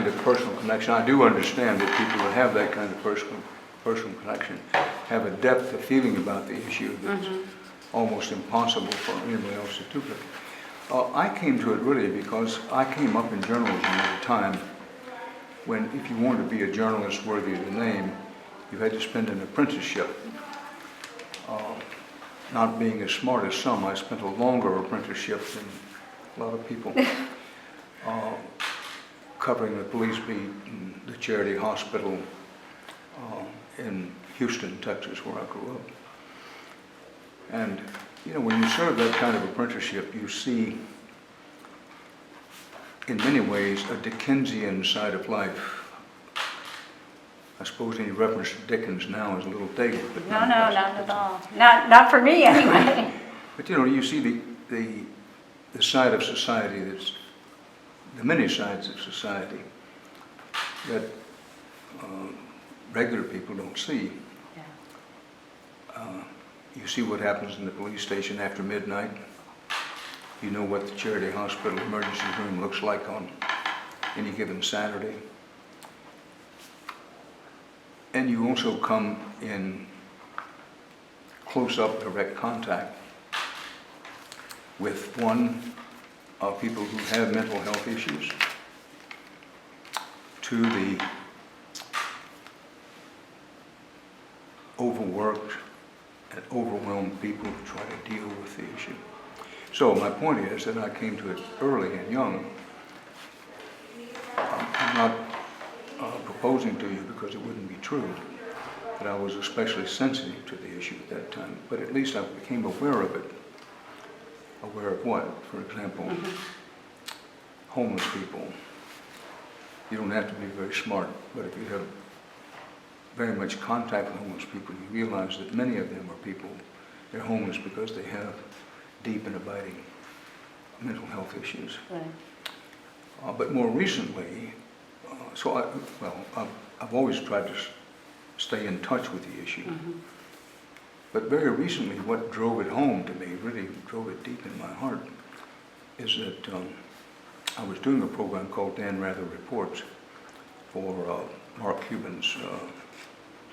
of personal connection. I do understand that people that have that kind of personal connection have a depth of feeling about the issue that's almost impossible for anybody else to do. I came to it really because I came up in journalism at a time when, if you wanted to be a journalist worthy of the name, you had to spend an apprenticeship. Not being as smart as some, I spent a longer apprenticeship than a lot of people, covering the police beat and the charity hospital in Houston, Texas, where I grew up. And you know, when you serve that kind of apprenticeship, you see, in many ways, a Dickensian side of life. I suppose any reference to Dickens now is a little dated. But no, not at all. Not for me, anyway. But you know, you see the side of society that's, the many sides of society that regular people don't see. Yeah. You see what happens in the police station after midnight. You know what the charity hospital emergency room looks like on any given Saturday. And you also come in close-up direct contact with people who have mental health issues, to the overworked and overwhelmed people who try to deal with the issue. So my point is that I came to it early and young. I'm not proposing to you because it wouldn't be true that I was especially sensitive to the issue at that time, but at least I became aware of it. Aware of what? For example, homeless people. You don't have to be very smart, but if you have very much contact with homeless people, you realize that many of them are people, they're homeless because they have deep and abiding mental health issues. Right. But more recently, I've always tried to stay in touch with the issue. But very recently, what drove it home to me, really drove it deep in my heart, is that I was doing a program called Dan Rather Reports for Mark Cuban's,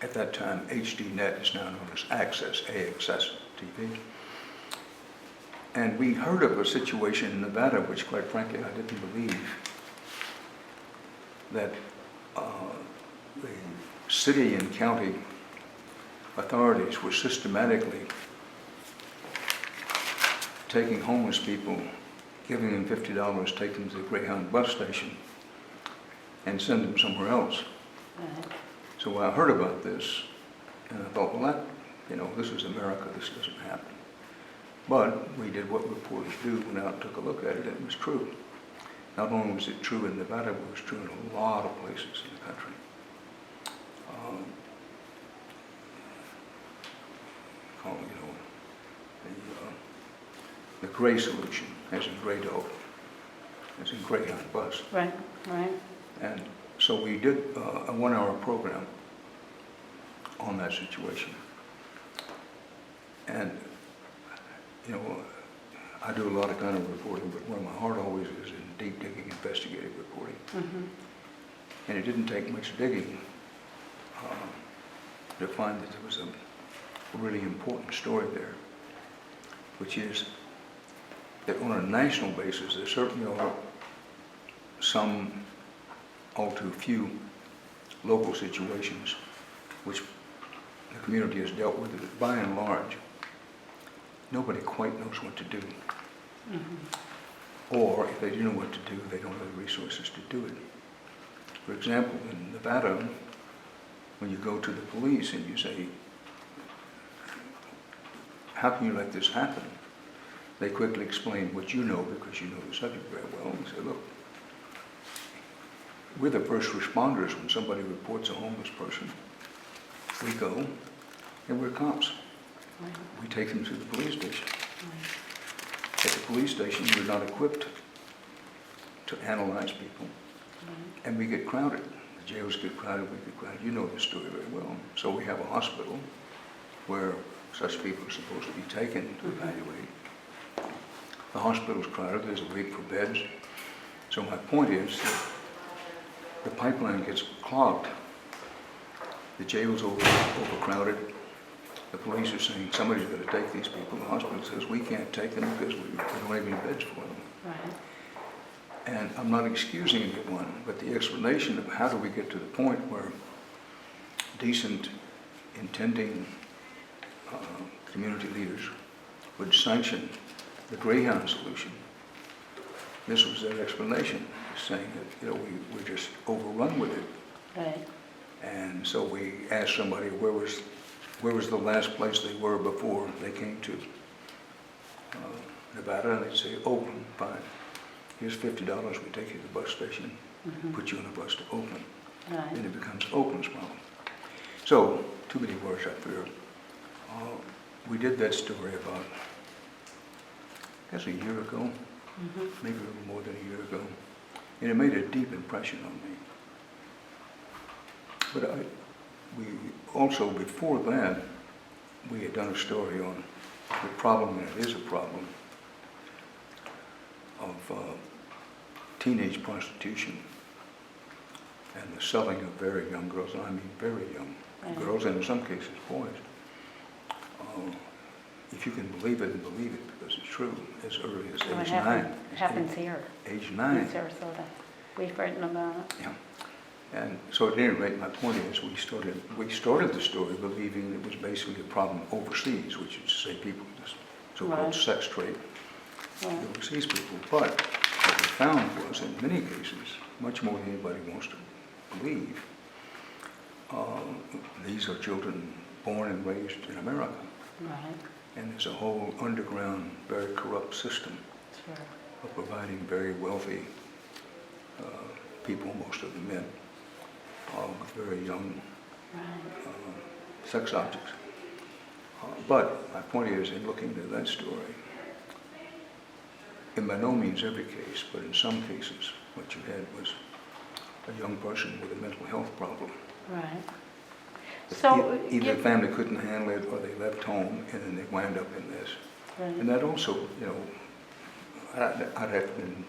at that time, HDNet is now known as Access, AXS TV. And we heard of a situation in Nevada, which quite frankly I didn't believe, that the city and county authorities were systematically taking homeless people, giving them $50, taking them to the Greyhound bus station, and send them somewhere else. Right. So I heard about this, and I thought, well, this is America, this doesn't happen. But we did what reporters do, went out and took a look at it, and it was true. Not only was it true in Nevada, but it was true in a lot of places in the country. The gray solution, as in gray dog, as in Greyhound bus. Right. And so we did a 1-hour program on that situation. And, I do a lot of kind of reporting, but where my heart always is in deep digging, investigative reporting. And it didn't take much digging to find that there was a really important story there, which is that on a national basis, there certainly are some all too few local situations which the community has dealt with, but by and large, nobody quite knows what to do. Or if they do know what to do, they don't have the resources to do it. For example, in Nevada, when you go to the police and you say, how can you let this happen? They quickly explain what you know because you know the subject very well. And say, look, we're the first responders when somebody reports a homeless person. We go and we're cops. Right. We take them to the police station. Right. At the police station, we're not equipped to analyze people. Right. And we get crowded. The jails get crowded, we get crowded. You know this story very well. So we have a hospital where such people are supposed to be taken to evaluate. The hospital's crowded, there's a wait for beds. So my point is that the pipeline gets clogged, the jail's overcrowded, the police are saying somebody's got to take these people, the hospital says we can't take them because we don't have any beds for them. Right. And I'm not excusing anyone, but the explanation of how do we get to the point where decent, intending community leaders would sanction the Greyhound solution. This was their explanation, saying that we're just overrun with it. Right. And so we asked somebody where was the last place they were before they came to Nevada, and they'd say Oakland. Fine. Here's $50. We take you to the bus station, put you on a bus to Oakland. Right. Then it becomes Oakland's problem. So, too many words, I fear. We did that story about, I guess, a year ago, maybe a little more than a year ago, and it made a deep impression on me. But we also, before that, we had done a story on the problem, and it is a problem, of teenage prostitution and the selling of very young girls, and I mean very young girls, and in some cases boys. If you can believe it, and believe it because it's true, as early as age 9. It happens here. Age 9. In Sarasota. We've written about it. Yeah. And so at any rate, my point is we started the story believing it was basically a problem overseas, which is to say people, this so-called sex trade, overseas people. But what we found was, in many cases, much more than anybody wants to believe, these are children born and raised in America. Right. And there's a whole underground, very corrupt system of providing very wealthy people, most of them men, with very young sex objects. But my point is, in looking at that story, in by no means every case, but in some cases, what you had was a young person with a mental health problem. Right. So either the family couldn't handle it, or they left home, and then they wind up in this. Right. And that also, I'd have been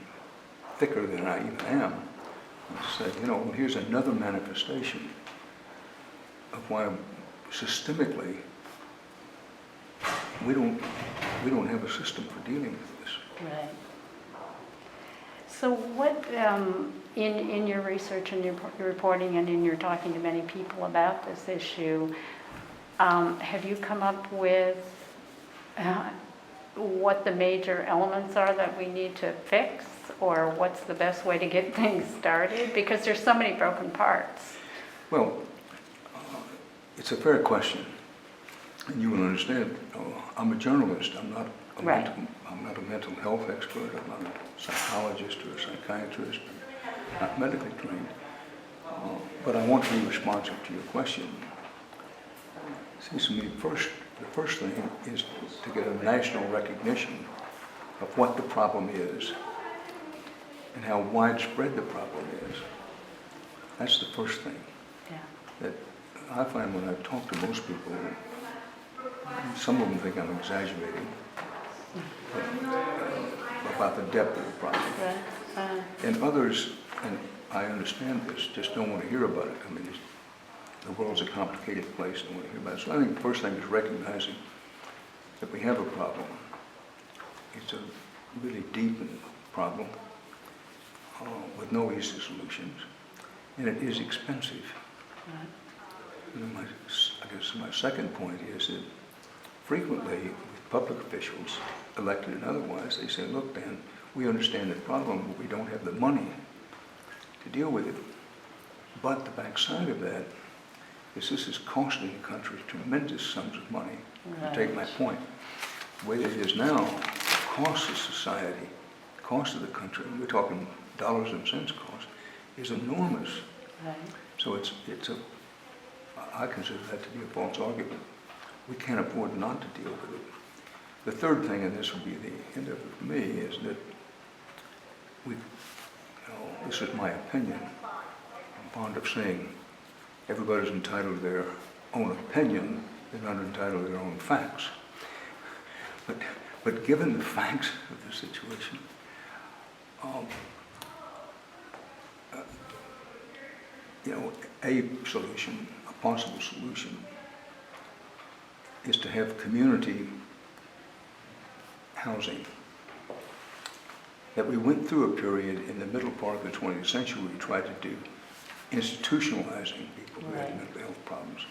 thicker than I even am, and say, well, here's another manifestation of why systemically we don't have a system for dealing with this. Right. So what, in your research and your reporting and in your talking to many people about this issue, have you come up with what the major elements are that we need to fix, or what's the best way to get things started? Because there's so many broken parts. Well, it's a fair question, and you will understand. I'm a journalist. I'm not a mental health expert. I'm not a psychologist or a psychiatrist. I'm not medically trained. But I want to be responsive to your question. It seems to me the first thing is to get a national recognition of what the problem is and how widespread the problem is. That's the first thing. Yeah. That I find when I talk to most people, some of them think I'm exaggerating about the depth of the problem. Right. And others, and I understand this, just don't want to hear about it. I mean, the world's a complicated place, don't want to hear about it. So I think the first thing is recognizing that we have a problem. It's a really deep problem with no easy solutions, and it is expensive. Right. And I guess my second point is that frequently with public officials, elected and otherwise, they say, look, Dan, we understand the problem, but we don't have the money to deal with it. But the backside of that is this is costing the country tremendous sums of money. Right. To take my point, the way that it is now, the cost of society, the cost of the country, we're talking dollars and cents cost, is enormous. Right. So I consider that to be a false argument. We can't afford not to deal with it. The third thing, and this will be the end of it for me, is that this is my opinion. I'm fond of saying everybody's entitled to their own opinion, they're not entitled to their own facts. But given the facts of the situation, a solution, a possible solution, is to have community housing. That we went through a period in the middle part of the 20th century we tried to do institutionalizing people who had mental health problems,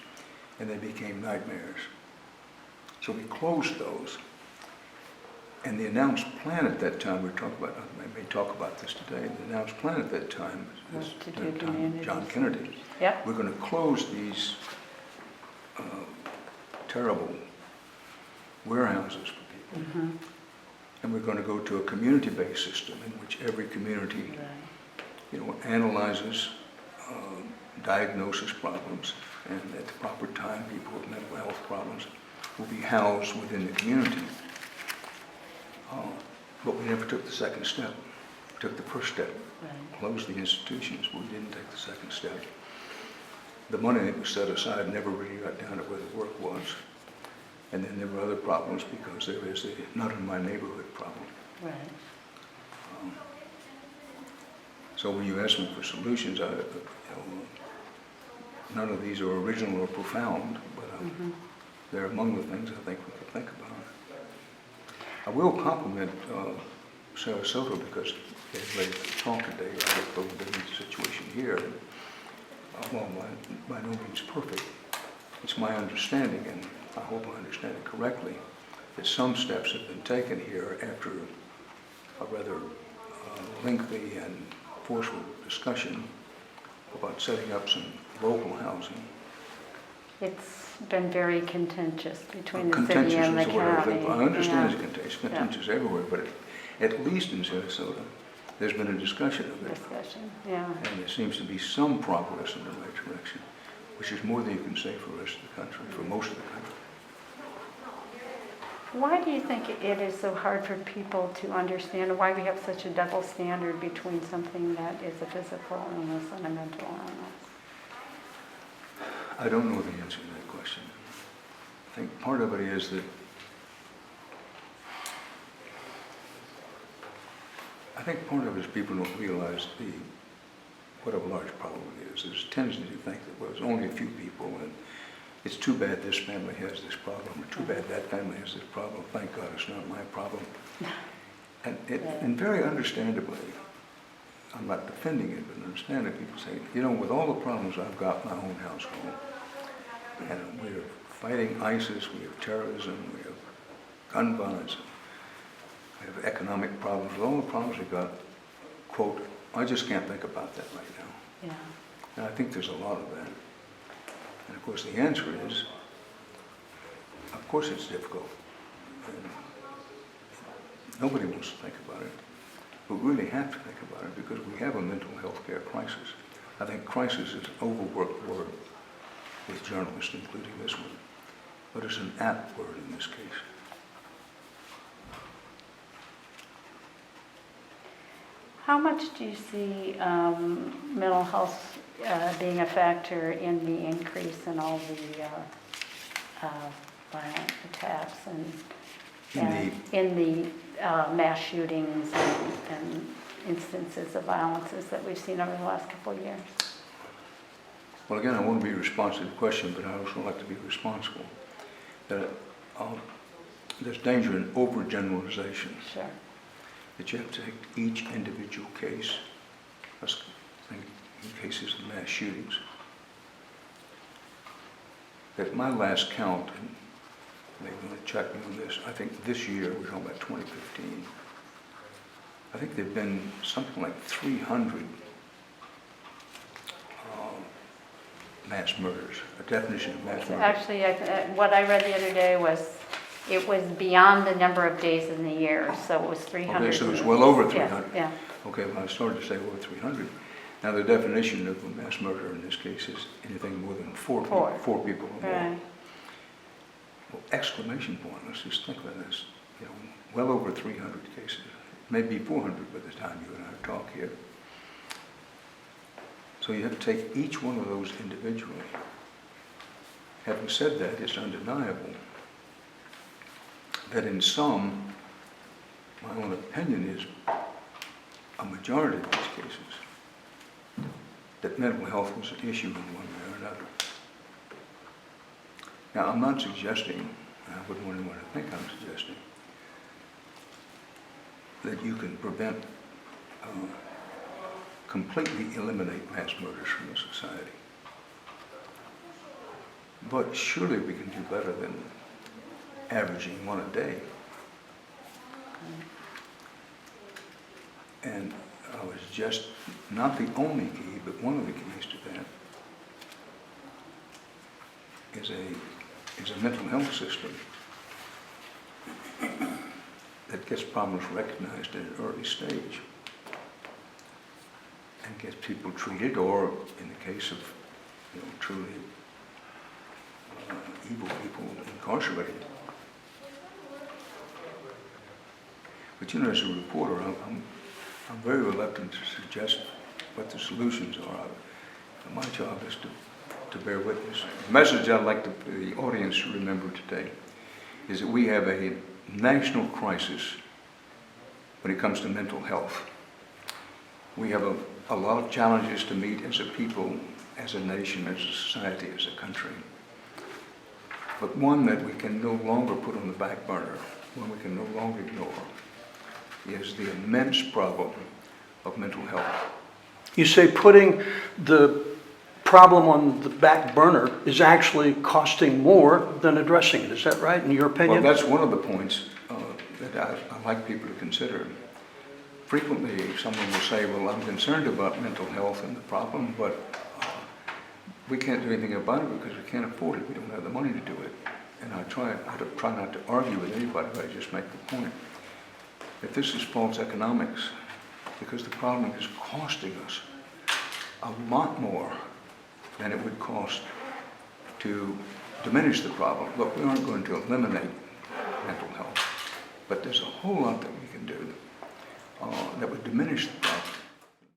and they became nightmares. So we closed those. And the announced plan at that time, I may talk about this today, the announced plan at that time Was was to do communities. John Kennedy. Yep. We're going to close these terrible warehouses for people. Mhm. And we're going to go to a community-based system in which every community, analyzes, diagnoses problems, and at the proper time, people with mental health problems will be housed within the community. But we never took the second step. We took the first step, Right. closed the institutions, but we didn't take the second step. The money that was set aside never really got down to where the work was. And then there were other problems because there is the not in my neighborhood problem. Right. So when you ask me for solutions, none of these are original or profound, but they're among the things I think we could think about. I will compliment Sarasota because they've ready to talk today. I looked over the situation here. Well, by no means perfect. It's my understanding, and I hope I understand it correctly, that some steps have been taken here after a rather lengthy and forceful discussion about setting up some local housing. It's been very contentious between the Contentious city and the is the word I county. think. I understand Yeah. it's contentious everywhere, but at least in Sarasota, there's been a discussion of it. Discussion, yeah. And there seems to be some progress in the right direction, which is more than you can say for the rest of the country, for most of the country. Why do you think it is so hard for people to understand why we have such a double standard between something that is a physical illness and a mental illness? I don't know the answer to that question. I think part of it is that people don't realize what a large problem it is. There's a tendency to think that, well, there's only a few people, and it's too bad this family has this problem, or too bad that family has this problem. Thank God it's not my problem. And very understandably, I'm not defending it, but understandably, people say, with all the problems I've got in my own household, and we're fighting ISIS, we have terrorism, we have gun violence, we have economic problems, with all the problems we've got, quote, I just can't think about that right now. Yeah. And I think there's a lot of that. And of course the answer is, of course it's difficult. And nobody wants to think about it. But we really have to think about it because we have a mental health care crisis. I think crisis is an overworked word with journalists, including this one. But it's an apt word in this case. How much do you see mental health being a factor in the increase in all the violent attacks and in the mass shootings and instances of violences that we've seen over the last couple of years? Well, again, I want to be responsive to the question, but I also like to be responsible. That there's danger in overgeneralization. Sure. That you have to take each individual case, let's think in cases of mass shootings. At my last count, and they want to check me on this, I think this year, we're talking about 2015, I think there have been something like 300 mass murders, a definition of mass murder. Actually, what I read the other day was it was beyond the number of days in the year, so it was 300. Okay, so it's well over 300. Yeah. Okay, well, I started to say over 300. Now, the definition of a mass murder in this case is anything more than four people or more. Right. Well, exclamation point, let's just think about this. Well over 300 cases. Maybe 400 by the time you and I talk here. So you have to take each one of those individually. Having said that, it's undeniable that in some, my own opinion is, a majority of these cases, that mental health was an issue in one way or another. Now, I'm not suggesting, I wouldn't want anyone to think I'm suggesting, that you can prevent, completely eliminate mass murders from the society. But surely we can do better than averaging one a day. And I was just, not the only key, but one of the keys to that is a mental health system that gets problems recognized at an early stage and gets people treated, or in the case of, truly evil people, incarcerated. But as a reporter, I'm very reluctant to suggest what the solutions are. My job is to bear witness. The message I'd like the audience to remember today is that we have a national crisis when it comes to mental health. We have a lot of challenges to meet as a people, as a nation, as a society, as a country. But one that we can no longer put on the back burner, one we can no longer ignore, is the immense problem of mental health. You say putting the problem on the back burner is actually costing more than addressing it. Is that right, in your opinion? Well, that's one of the points that I like people to consider. Frequently, someone will say, well, I'm concerned about mental health and the problem, but we can't do anything about it because we can't afford it. We don't have the money to do it. And I try not to argue with anybody, but I just make the point that this is false economics, because the problem is costing us a lot more than it would cost to diminish the problem. Look, we aren't going to eliminate mental health, but there's a whole lot that we can do that would diminish the problem.